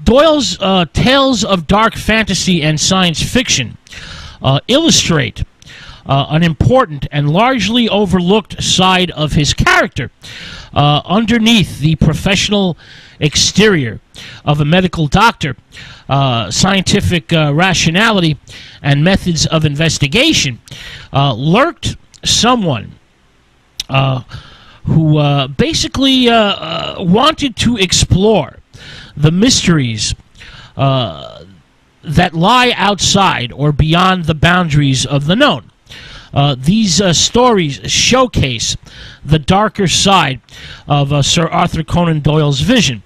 Doyle's tales of dark fantasy and science fiction illustrate an important and largely overlooked side of his character underneath the professional exterior of a medical doctor. Scientific rationality and methods of investigation lurked someone who basically wanted to explore the mysteries that lie outside or beyond the boundaries of the known. These stories showcase the darker side of Sir Arthur Conan Doyle's vision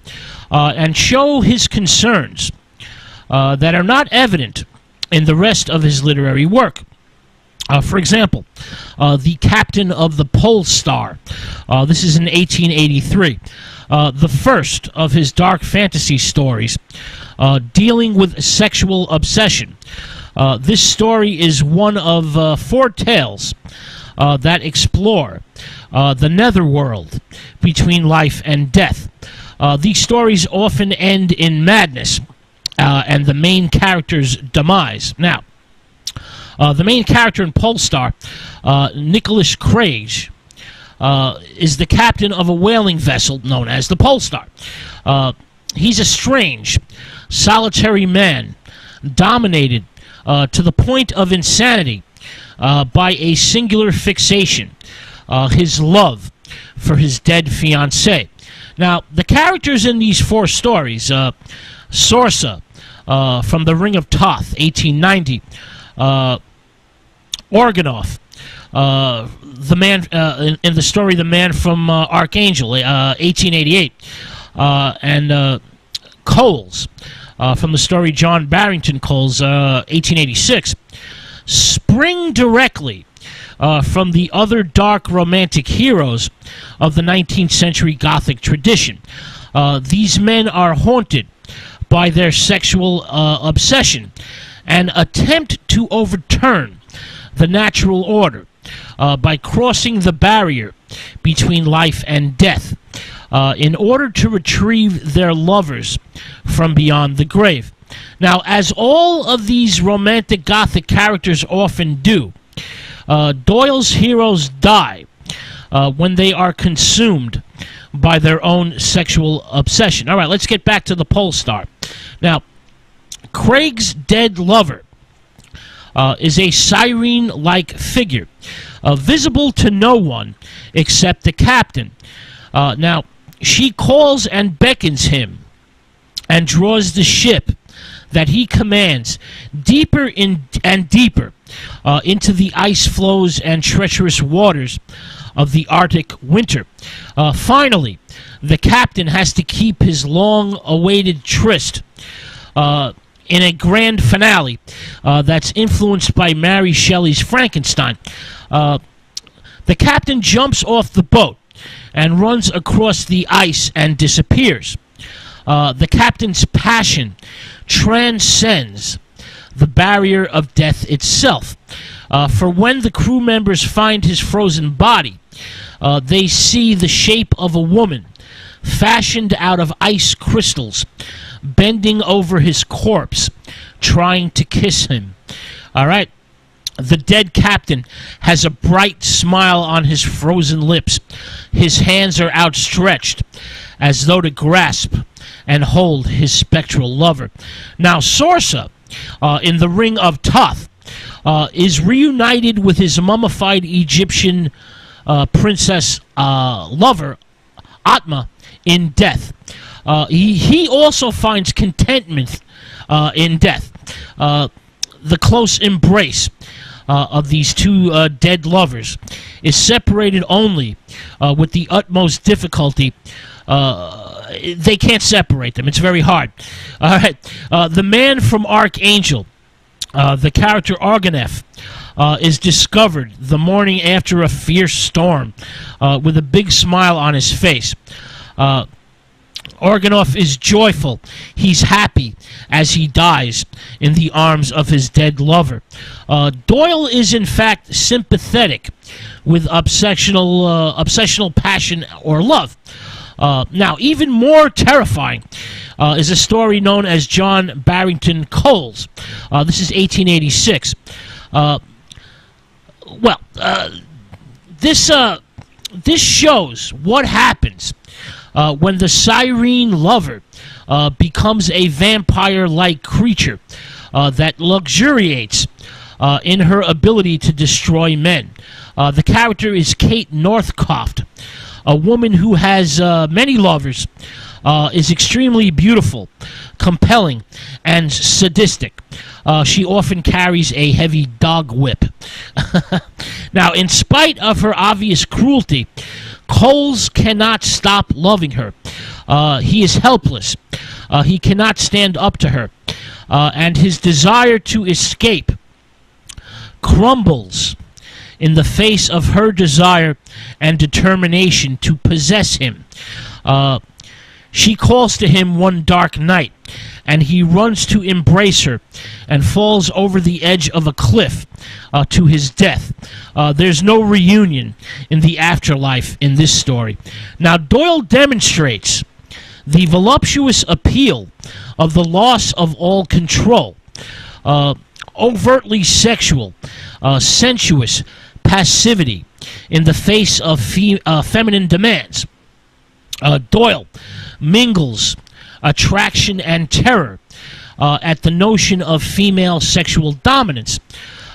and show his concerns that are not evident in the rest of his literary work. For example, The Captain of the Pole Star. This is in 1883. The first of his dark fantasy stories dealing with sexual obsession. This story is one of 4 tales that explore the netherworld between life and death. These stories often end in madness and the main character's demise. Now, the main character in Polestar, Nicholas Craig, is the captain of a whaling vessel known as the Polestar. He's a strange, solitary man, dominated to the point of insanity by a singular fixation, his love for his dead fiancée. Now, the characters in these 4 stories, Sorsa from The Ring of Thoth, 1890, Organoff, the man in the story The Man from Archangel, 1888, and Coles from the story John Barrington Coles, 1886, spring directly from the other dark romantic heroes of the 19th century Gothic tradition. These men are haunted by their sexual obsession and attempt to overturn the natural order by crossing the barrier between life and death in order to retrieve their lovers from beyond the grave. Now, as all of these romantic Gothic characters often do, Doyle's heroes die when they are consumed by their own sexual obsession. All right, let's get back to the Polestar. Now, Craig's dead lover is a siren-like figure, visible to no one except the captain. Now, she calls and beckons him and draws the ship that he commands deeper and deeper into the ice floes and treacherous waters of the Arctic winter. Finally, the captain has to keep his long-awaited tryst in a grand finale that's influenced by Mary Shelley's Frankenstein. The captain jumps off the boat and runs across the ice and disappears. The captain's passion transcends the barrier of death itself. For when the crew members find his frozen body, they see the shape of a woman fashioned out of ice crystals, bending over his corpse, trying to kiss him. All right. The dead captain has a bright smile on his frozen lips. His hands are outstretched as though to grasp and hold his spectral lover. Now, Sorsa, in The Ring of Thoth, is reunited with his mummified Egyptian princess lover, Atma, in death. He also finds contentment in death. The close embrace of these 2 dead lovers is separated only with the utmost difficulty. They can't separate them. It's very hard. All right. The Man from Archangel, the character Organoff, is discovered the morning after a fierce storm with a big smile on his face. Organoff is joyful. He's happy as he dies in the arms of his dead lover. Doyle is, in fact, sympathetic with obsessional passion or love. Now, even more terrifying is a story known as John Barrington Coles. This is 1886. This shows what happens when the Siren lover becomes a vampire-like creature that luxuriates in her ability to destroy men. The character is Kate Northcoft, a woman who has many lovers, is extremely beautiful, compelling, and sadistic. She often carries a heavy dog whip. Now, in spite of her obvious cruelty, Coles cannot stop loving her. He is helpless. He cannot stand up to her. And his desire to escape crumbles in the face of her desire and determination to possess him. She calls to him one dark night, and he runs to embrace her and falls over the edge of a cliff to his death. There's no reunion in the afterlife in this story. Now, Doyle demonstrates the voluptuous appeal of the loss of all control, overtly sexual, sensuous passivity in the face of feminine demands. Doyle mingles attraction and terror at the notion of female sexual dominance.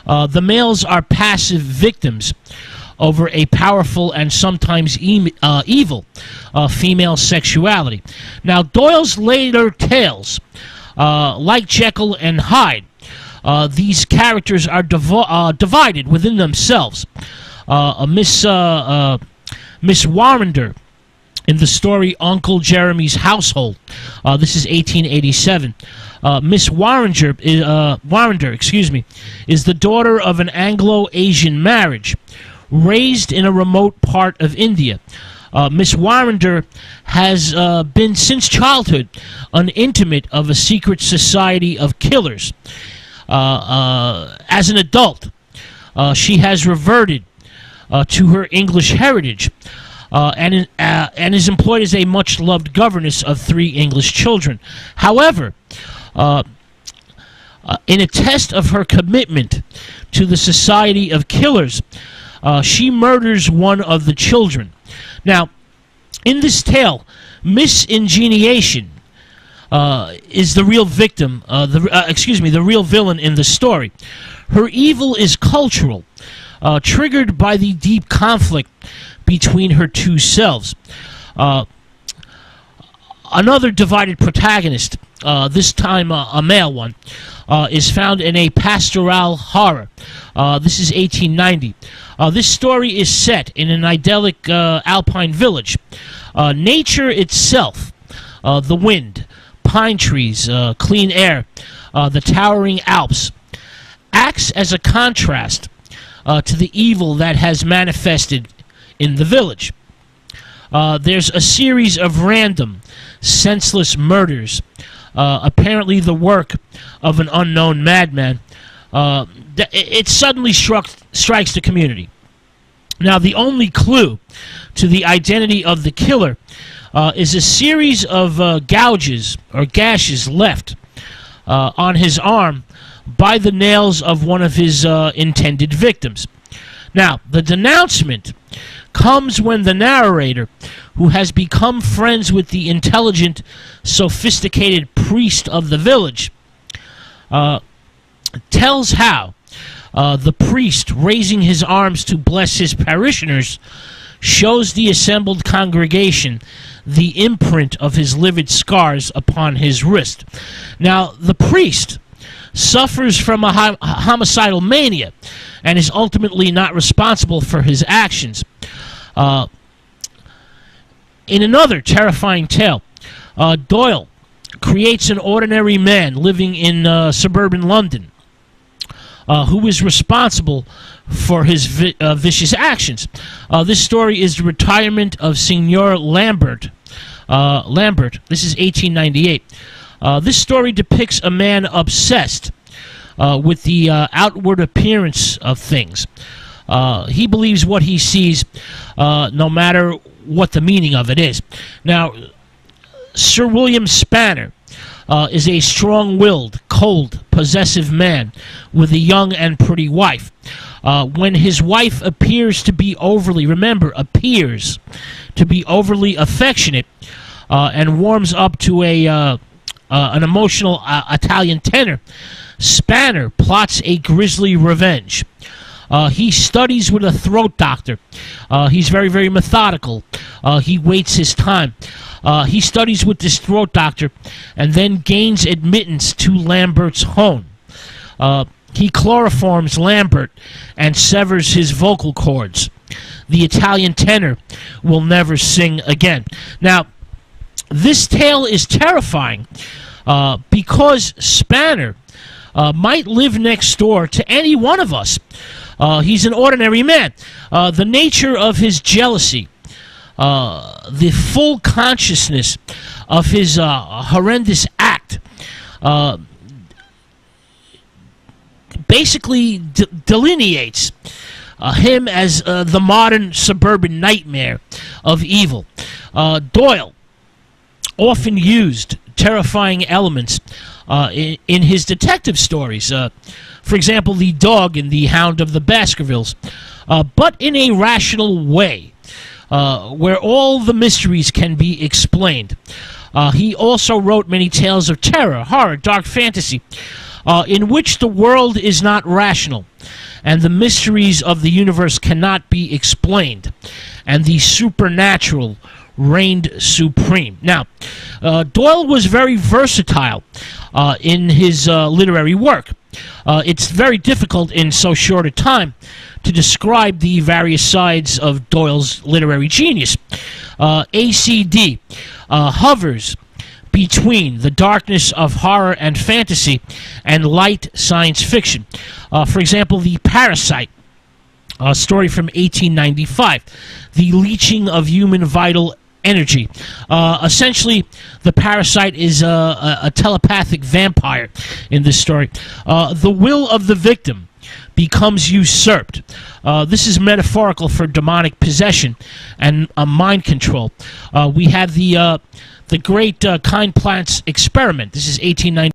The males are passive victims over a powerful and sometimes evil female sexuality. Now, Doyle's later tales, like Jekyll and Hyde, these characters are divided within themselves. Miss Warrender, in the story Uncle Jeremy's Household, this is 1887. Miss Warrender, is the daughter of an Anglo-Asian marriage, raised in a remote part of India. Miss Warrender has been since childhood an intimate of a secret society of killers. As an adult, she has reverted to her English heritage, and is employed as a much-loved governess of 3 English children. However, in a test of her commitment to the Society of Killers, she murders one of the children. Now, in this tale, Miss Ingeniation is the real victim, the real villain in the story. Her evil is cultural, triggered by the deep conflict between her two selves. Another divided protagonist, this time a male one, is found in a pastoral horror. This is 1890. This story is set in an idyllic alpine village. Nature itself, the wind, pine trees, clean air, the towering Alps, acts as a contrast to the evil that has manifested in the village. There's a series of random, senseless murders, apparently the work of an unknown madman. It suddenly strikes the community. Now, the only clue to the identity of the killer is a series of gouges or gashes left on his arm by the nails of one of his intended victims. Now, the denouncement comes when the narrator, who has become friends with the intelligent, sophisticated priest of the village, tells how the priest, raising his arms to bless his parishioners, shows the assembled congregation the imprint of his livid scars upon his wrist. Now, the priest suffers from a homicidal mania and is ultimately not responsible for his actions. In another terrifying tale, Doyle creates an ordinary man living in suburban London who is responsible for his vicious actions. This story is the retirement of Signor Lambert. This is 1898. This story depicts a man obsessed with the outward appearance of things. He believes what he sees, no matter what the meaning of it is. Now, Sir William Spanner is a strong-willed, cold, possessive man with a young and pretty wife. When his wife appears to be overly, remember, appears to be overly affectionate and warms up to an emotional Italian tenor, Spanner plots a grisly revenge. He studies with a throat doctor. He's very, very methodical. He waits his time. He studies with this throat doctor and then gains admittance to Lambert's home. He chloroforms Lambert and severs his vocal cords. The Italian tenor will never sing again. Now, this tale is terrifying because Spanner might live next door to any one of us. He's an ordinary man. The nature of his jealousy, the full consciousness of his horrendous act, basically delineates him as the modern suburban nightmare of evil. Doyle often used terrifying elements in his detective stories. For example, the dog in The Hound of the Baskervilles, but in a rational way, where all the mysteries can be explained. He also wrote many tales of terror, horror, dark fantasy, in which the world is not rational, and the mysteries of the universe cannot be explained, and the supernatural reigned supreme. Now, Doyle was very versatile in his literary work. It's very difficult in so short a time to describe the various sides of Doyle's literary genius. ACD hovers between the darkness of horror and fantasy and light science fiction. For example, The Parasite, a story from 1895, the leeching of human vital energy. Essentially, the parasite is a telepathic vampire in this story. The will of the victim becomes usurped. This is metaphorical for demonic possession and mind control. We have the great Kind Plants Experiment. This is 1890.